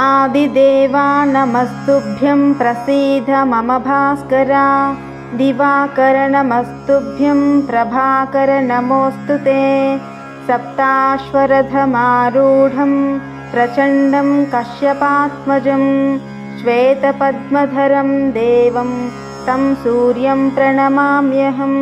आदिदेवा नमस्तुभ्यं प्रसीद मम भास्कर। दिवाकर नमस्तुभ्यं प्रभाकर नमोऽस्तु ते। सप्ताश्वरथमारूढं प्रचण्डं कश्यपात्मजं श्वेतपद्मधरं देवं तं सूर्यं प्रणमाम्यहं।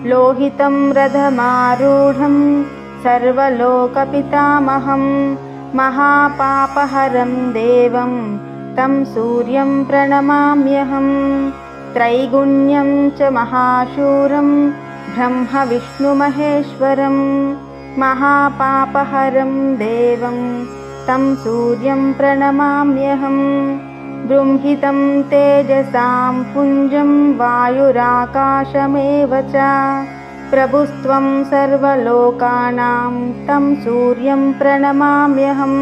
लोहितं रथमारूढं सर्वलोकपितामहं महापापहरं देवं तं सूर्यं प्रणमाम्यहं। त्रैगुण्यं च महाशूरं ब्रह्मविष्णुमहेश्वरं महापापहरं देवं तं सूर्यं प्रणमाम्यहं। बृंहितं तेजसां पुञ्जं वायुराकाशमेव च प्रभुस्त्वं सर्वलोकानां तं सूर्यं प्रणमाम्यहं।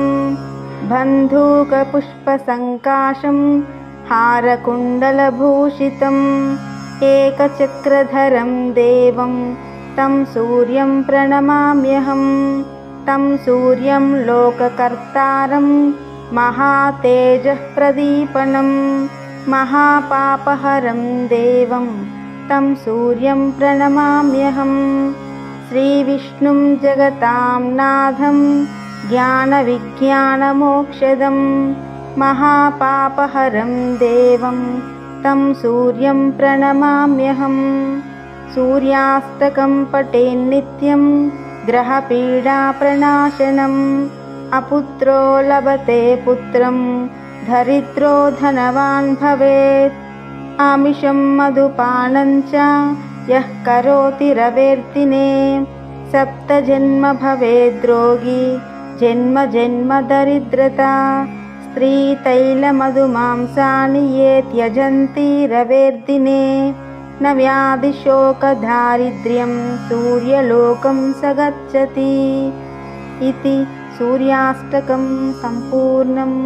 बन्धूकपुष्पसङ्काशं हारकुण्डलभूषितम् एकचक्रधरं देवं तं सूर्यं प्रणमाम्यहं। तं सूर्यं लोककर्तारं महातेजःप्रदीपनं महापापहरं देवं तं सूर्यं प्रणमाम्यहं। श्रीविष्णुं जगतां नाथं ज्ञानविज्ञानमोक्षदं महापापहरं देवं तं सूर्यं प्रणमाम्यहं। सूर्याष्टकं पठेन्नित्यं ग्रहपीडाप्रणाशनम् अपुत्रो लभते पुत्रं दरिद्रो धनवान् भवेत्। आमिषं मधुपानं च यः करोति रवेर्दिने सप्तजन्म भवेद्रोगी जन्म जन्म दरिद्रता। स्त्रीतैलमधुमांसानि ये त्यजन्ति रवेर्दिने न व्याधिशोकदारिद्र्यं सूर्यलोकं स गच्छति। इति सूर्याष्टकं सम्पूर्णम्।